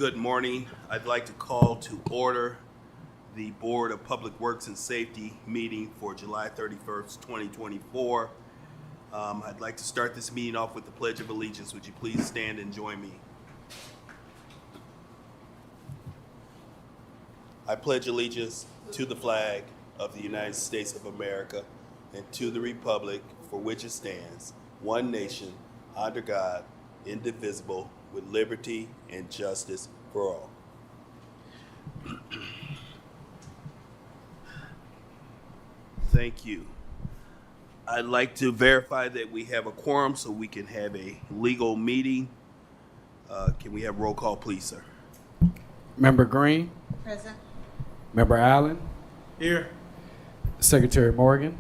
Good morning. I'd like to call to order the Board of Public Works and Safety meeting for July 31st, 2024. I'd like to start this meeting off with the Pledge of Allegiance. Would you please stand and join me? I pledge allegiance to the flag of the United States of America and to the republic for which it stands, one nation, under God, indivisible, with liberty and justice for all. Thank you. I'd like to verify that we have a quorum so we can have a legal meeting. Can we have roll call, please, sir? Member Green, Present. Member Allen, Here. Secretary Morgan.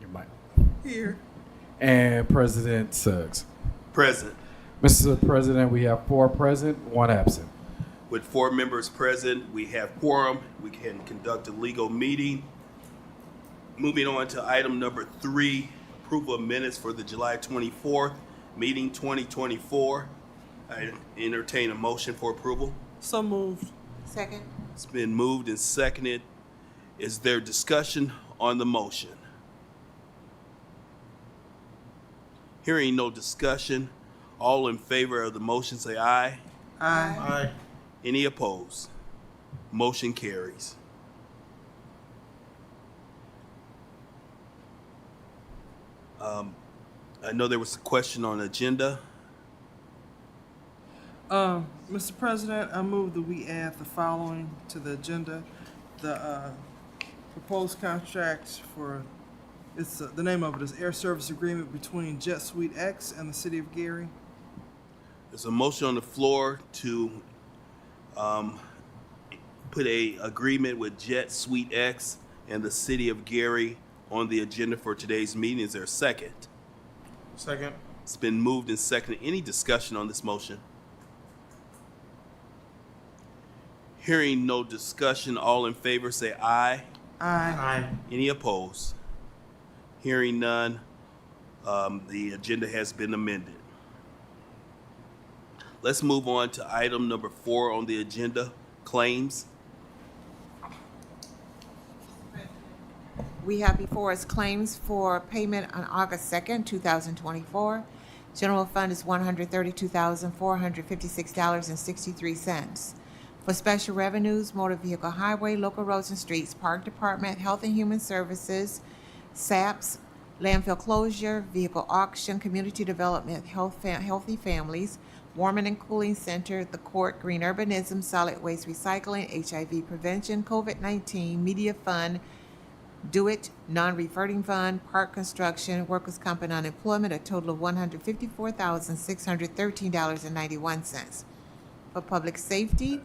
Your mic. Here. And President Suggs. Present. Mr. President, we have 4 present, 1 absent. With 4 members present, we have quorum. We can conduct a legal meeting. Moving on to item number 3, approval of minutes for the July 24th meeting 2024. I entertain a motion for approval. So moved. Second. It's been moved and seconded. Is there discussion on the motion? Hearing no discussion, all in favor of the motion say aye. Aye. Any opposed? Motion carries. I know there was a question on the agenda. Mr. President, I move that we add the following to the agenda. The proposed contract for, the name of it is Air Service Agreement between Jet Suite X and the City of Gary. There's a motion on the floor to put a agreement with Jet Suite X and the City of Gary on the agenda for today's meeting. Is there a second? Second. It's been moved and seconded. Any discussion on this motion? Hearing no discussion, all in favor say aye. Aye. Any opposed? Hearing none, the agenda has been amended. Let's move on to item number 4 on the agenda, claims. We have before us claims for payment on August 2nd, 2024. General fund is $132,456.63. For special revenues, motor vehicle highway, local roads and streets, park department, health and human services, SAPS, landfill closure, vehicle auction, community development, healthy families, warming and cooling center, the court, green urbanism, solid waste recycling, HIV prevention, COVID-19, media fund, do it, non-reverting fund, park construction, workers' comp and unemployment, a total of $154,613.91. For public safety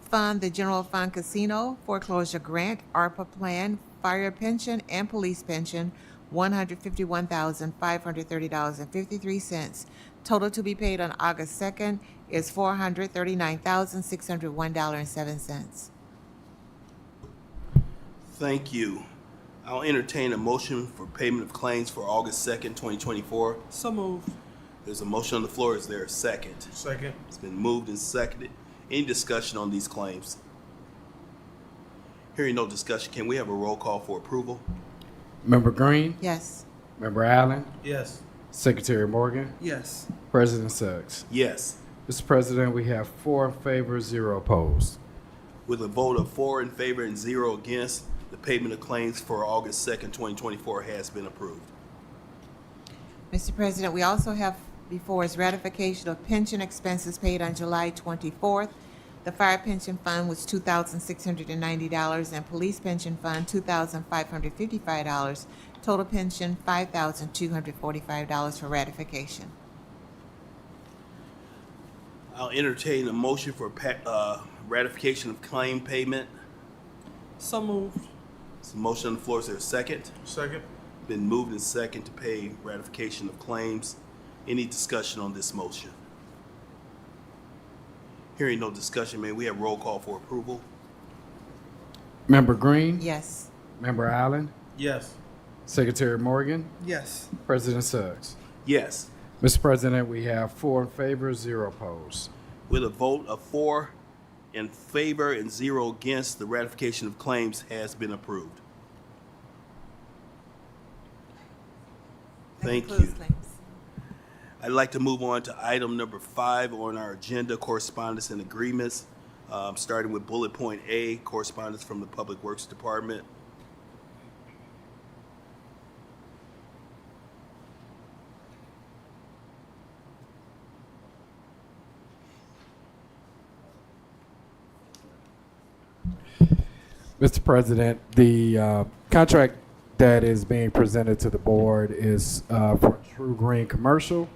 fund, the general fund casino, foreclosure grant, ARPA plan, fire pension, and police pension, $151,530.53. Total to be paid on August 2nd is $439,601.07. Thank you. I'll entertain a motion for payment of claims for August 2nd, 2024. So moved. There's a motion on the floor. Is there a second? Second. It's been moved and seconded. Any discussion on these claims? Hearing no discussion, can we have a roll call for approval? Member Green, Yes. Member Allen, Yes. Secretary Morgan, Yes. President Suggs. Yes. Mr. President, we have 4 in favor, 0 opposed. With a vote of 4 in favor and 0 against, the payment of claims for August 2nd, 2024 has been approved. Mr. President, we also have before us ratification of pension expenses paid on July 24th. The fire pension fund was $2,690 and police pension fund $2,555. Total pension $5,245 for ratification. I'll entertain a motion for ratification of claim payment. So moved. There's a motion on the floor. Is there a second? Second. Been moved and second to pay ratification of claims. Any discussion on this motion? Hearing no discussion, may we have roll call for approval? Member Green, Yes. Member Allen, Yes. Secretary Morgan, Yes. President Suggs. Yes. Mr. President, we have 4 in favor, 0 opposed. With a vote of 4 in favor and 0 against, the ratification of claims has been approved. That Thank concludes you. claims. I'd like to move on to item number 5 on our agenda, correspondence and agreements. Starting with bullet point A, correspondence from the Public Works Department. Mr. President, the contract that is being presented to the board is for True Green Commercial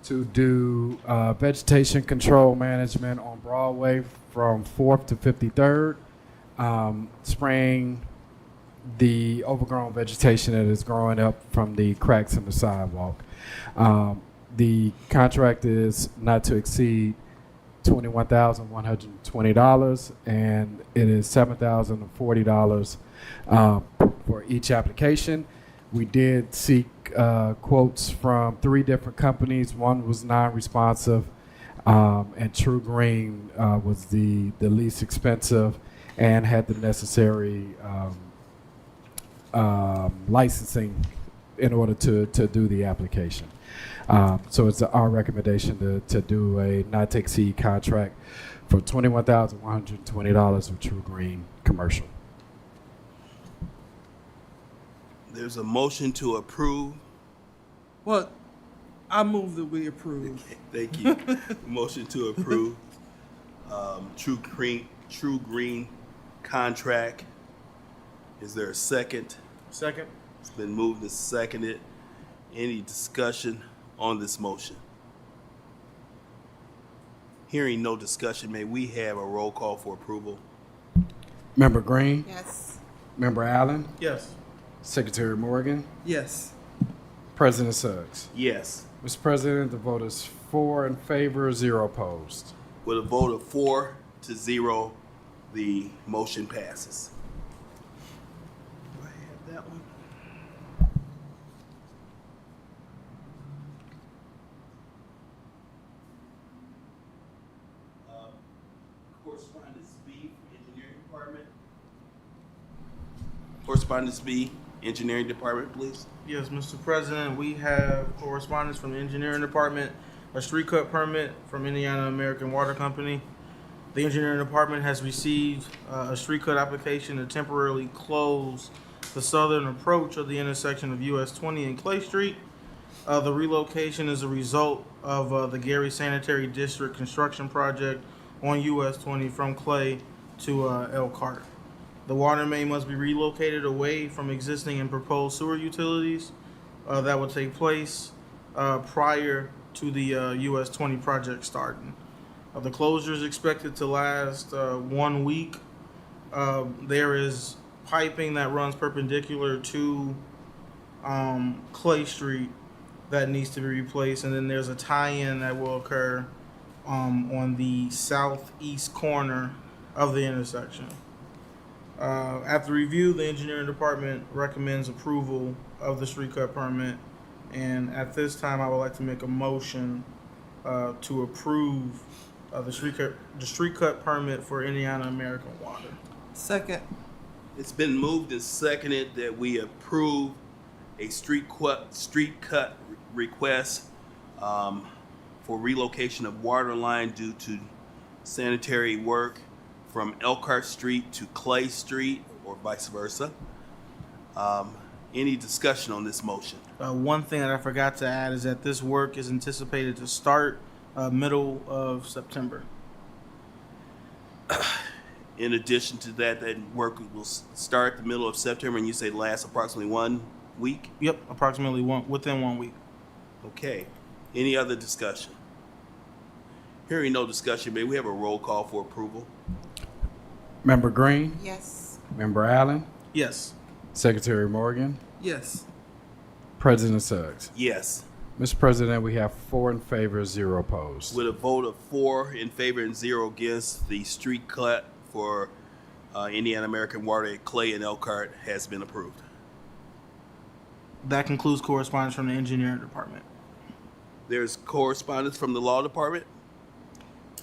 to do vegetation control management on Broadway from 4th to 53rd, spraying the overgrown vegetation that is growing up from the cracks in the sidewalk. The contract is not to exceed $21,120, and it is $7,040 for each application. We did seek quotes from 3 different companies. One was non-responsive, and True Green was the least expensive and had the necessary licensing in order to do the application. So it's our recommendation to do a not to exceed contract for $21,120 with True Green Commercial. There's a motion to approve. Well, I move that we approve. Thank you. Motion to approve True Green contract. Is there a second? Second. It's been moved and seconded. Any discussion on this motion? Hearing no discussion, may we have a roll call for approval? Member Green, Yes. Member Allen, Yes. Secretary Morgan, Yes. President Suggs. Yes. Mr. President, the vote is 4 in favor, 0 opposed. With a vote of 4 to 0, the motion passes. Do I have that one? Correspondence B, Engineering Department. Correspondence B, Engineering Department, please. Yes, Mr. President, we have correspondence from the engineering department, a street cut permit from Indiana American Water Company. The engineering department has received a street cut application to temporarily close the southern approach of the intersection of US 20 and Clay Street. The relocation is a result of the Gary Sanitary District construction project on US 20 from Clay to Elkhart. The water main must be relocated away from existing and proposed sewer utilities that will take place prior to the US 20 project starting. The closure is expected to last 1 week. There is piping that runs perpendicular to Clay Street that needs to be replaced, and then there's a tie-in that will occur on the southeast corner of the intersection. After review, the engineering department recommends approval of the street cut permit, and at this time, I would like to make a motion to approve the street cut permit for Indiana American Water. Second. It's been moved and seconded that we approve a street cut request for relocation of water line due to sanitary work from Elkhart Street to Clay Street, or vice versa. Any discussion on this motion? One thing that I forgot to add is that this work is anticipated to start middle of September. In addition to that, that work will start the middle of September, and you say last approximately 1 week? Yep, approximately within 1 week. Okay. Any other discussion? Hearing no discussion, may we have a roll call for approval? Member Green, Yes. Member Allen, Yes. Secretary Morgan, Yes. President Suggs. Yes. Mr. President, we have 4 in favor, 0 opposed. With a vote of 4 in favor and 0 against, the street cut for Indiana American Water at Clay and Elkhart has been approved. That concludes correspondence from the engineering department. There's correspondence from the law department.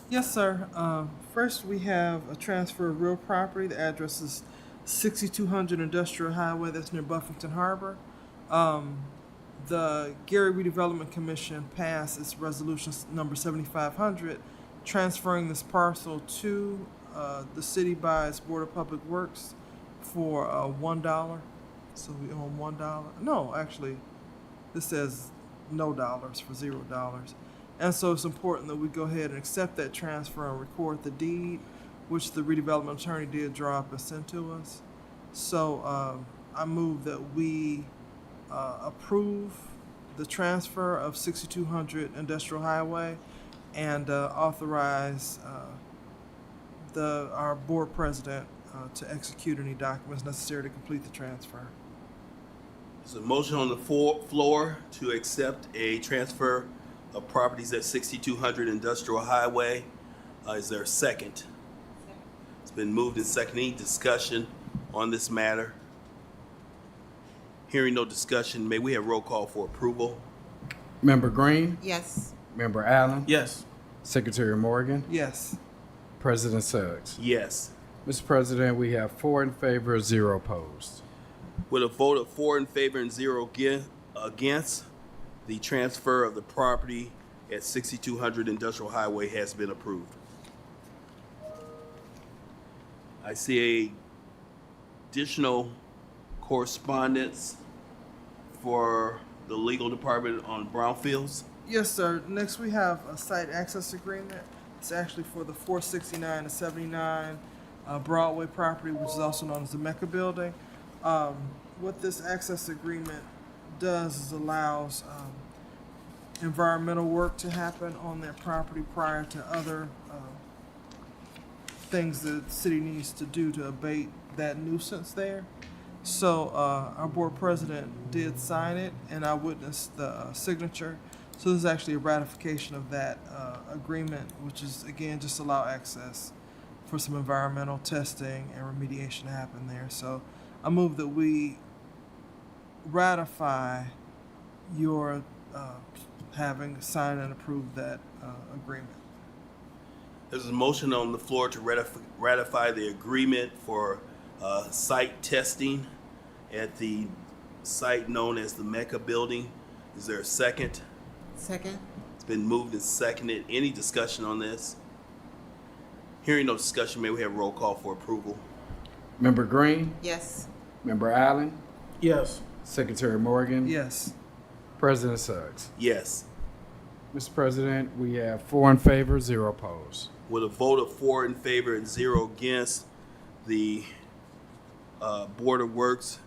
Yes, sir. First, we have a transfer of real property. The address is 6200 Industrial Highway. That's near Buffington Harbor. The Gary Redevelopment Commission passed its resolution number 7500, transferring this parcel to the city by its Board of Public Works for $1. So we own $1. No, actually, this says no dollars for $0. And so it's important that we go ahead and accept that transfer and record the deed, which the redevelopment attorney did draw up and send to us. So I move that we approve the transfer of 6200 Industrial Highway and authorize our board president to execute any documents necessary to complete the transfer. There's a motion on the floor to accept a transfer of properties at 6200 Industrial Highway. Is there a second? It's been moved and seconded. Any discussion on this matter? Hearing no discussion, may we have roll call for approval? Member Green, Yes. Member Allen, Yes. Secretary Morgan, Yes. President Suggs. Yes. Mr. President, we have 4 in favor, 0 opposed. With a vote of 4 in favor and 0 against, the transfer of the property at 6200 Industrial Highway has been approved. I see a additional correspondence for the legal department on brownfields. Yes, sir. Next, we have a site access agreement. It's actually for the 469 to 79 Broadway property, which is also known as the Mecca Building. What this access agreement does is allows environmental work to happen on that property prior to other things that the city needs to do to abate that nuisance there. So our board president did sign it, and I witnessed the signature. So this is actually a ratification of that agreement, which is, again, just allow access for some environmental testing and remediation to happen there. So I move that we ratify your having signed and approved that agreement. There's a motion on the floor to ratify the agreement for site testing at the site known as the Mecca Building. Is there a second? Second? It's been moved and seconded. Any discussion on this? Hearing no discussion, may we have roll call for approval? Member Green, Yes. Member Allen, Yes. Secretary Morgan, Yes. President Suggs. Yes. Mr. President, we have 4 in favor, 0 opposed. With a vote of 4 in favor and 0 against, the Board of Works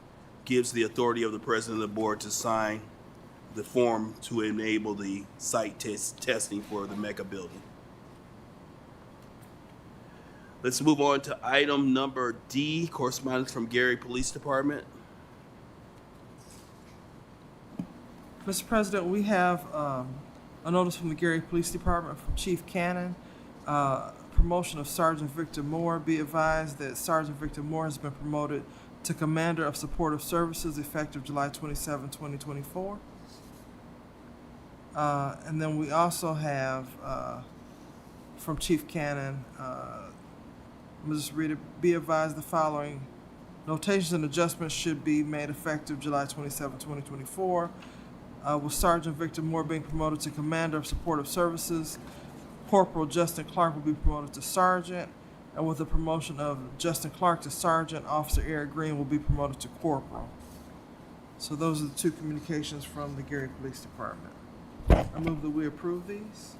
gives the authority of the president of the board to sign the form to enable the site testing for the Mecca Building. Let's move on to item number D, correspondence from Gary Police Department. Mr. President, we have a notice from the Gary Police Department from Chief Cannon, promotion of Sergeant Victor Moore. Be advised that Sergeant Victor Moore has been promoted to Commander of Supportive Services effective July 27, 2024. And then we also have from Chief Cannon, Mrs. Rita, be advised the following notations and adjustments should be made effective July 27, 2024. With Sergeant Victor Moore being promoted to Commander of Supportive Services, Corporal Justin Clark will be promoted to Sergeant, and with the promotion of Justin Clark to Sergeant, Officer Eric Green will be promoted to Corporal. So those are the 2 communications from the Gary Police Department. I move that we approve these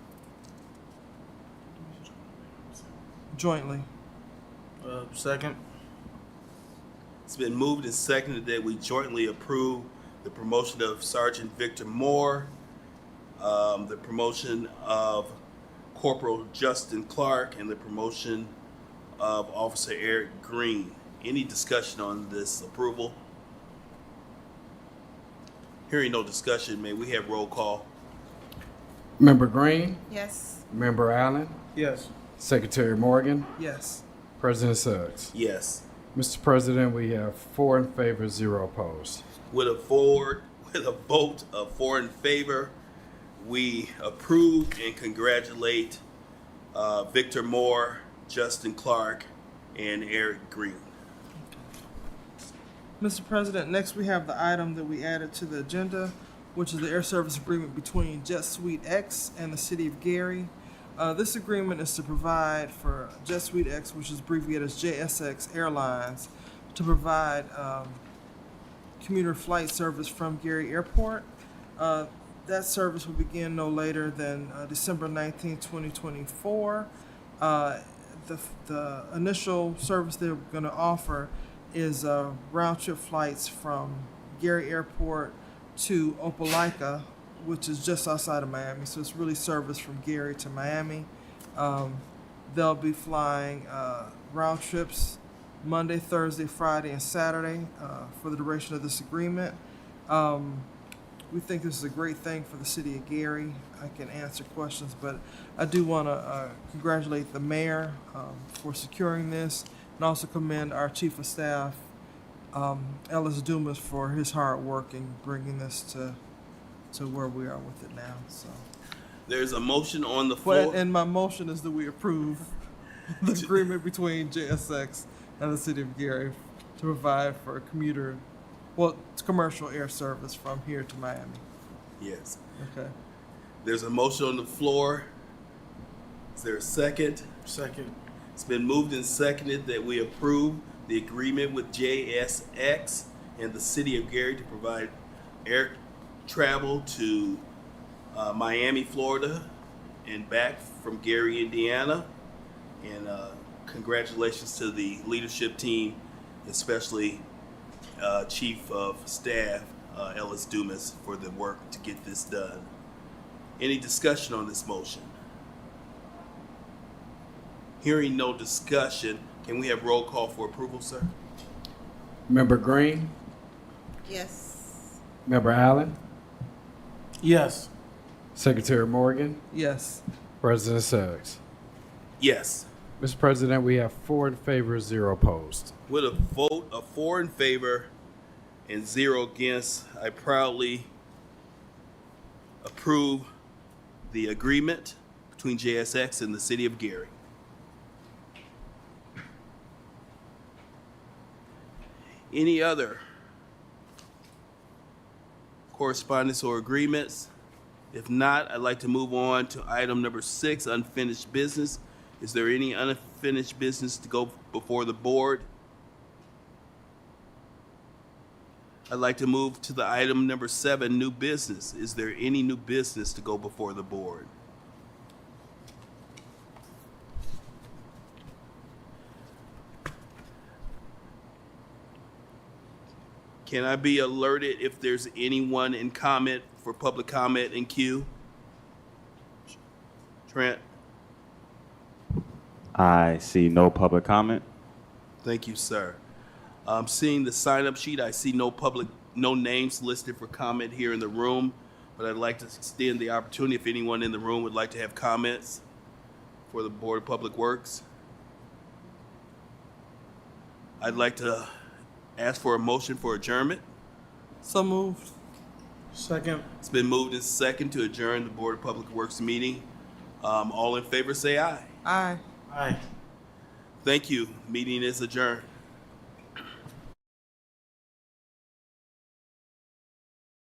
jointly. Second. It's been moved and seconded that we jointly approve the promotion of Sergeant Victor Moore, the promotion of Corporal Justin Clark, and the promotion of Officer Eric Green. Any discussion on this approval? Hearing no discussion, may we have roll call? Member Green, Yes. Member Allen, Yes. Secretary Morgan, Yes. President Suggs. Yes. Mr. President, we have 4 in favor, 0 opposed. With a vote of 4 in favor, we approve and congratulate Victor Moore, Justin Clark, and Eric Green. Mr. President, next we have the item that we added to the agenda, which is the air service agreement between Jet Suite X and the City of Gary. This agreement is to provide for Jet Suite X, which is abbreviated as JSX Airlines, to provide commuter flight service from Gary Airport. That service will begin no later than December 19, 2024. The initial service they're going to offer is round-trip flights from Gary Airport to Opelika, which is just outside of Miami. So it's really service from Gary to Miami. They'll be flying round trips Monday, Thursday, Friday, and Saturday for the duration of this agreement. We think this is a great thing for the city of Gary. I can answer questions, but I do want to congratulate the mayor for securing this, and also commend our chief of staff, Ellis Dumas, for his hard work in bringing this to where we are with it now. So, There's a motion on the floor. and my motion is that we approve the agreement between JSX and the city of Gary to provide for commercial air service from here to Miami. Yes. Okay. There's a motion on the floor. Is there a second? Second. It's been moved and seconded that we approve the agreement with JSX and the City of Gary to provide air travel to Miami, Florida, and back from Gary, Indiana. And congratulations to the leadership team, especially Chief of Staff Ellis Dumas, for the work to get this done. Any discussion on this motion? Hearing no discussion, can we have roll call for approval, sir? Member Green, Yes. Member Allen, Yes. Secretary Morgan, Yes. President Suggs. Yes. Mr. President, we have 4 in favor, 0 opposed. With a vote of 4 in favor and 0 against, I proudly approve the agreement between JSX and the City of Gary. Any other correspondence or agreements? If not, I'd like to move on to item number 6, unfinished business. Is there any unfinished business to go before the board? I'd like to move to the item number 7, new business. Is there any new business to go before the board? Can I be alerted if there's anyone in comment for public comment in queue? Trent? I see no public comment. Thank you, sir. Seeing the sign-up sheet, I see no names listed for comment here in the room, but I'd like to extend the opportunity if anyone in the room would like to have comments for the Board of Public Works. I'd like to ask for a motion for adjournment. So moved. Second. It's been moved and second to adjourn the Board of Public Works meeting. All in favor say aye. Aye. Aye. Thank you. Meeting is adjourned.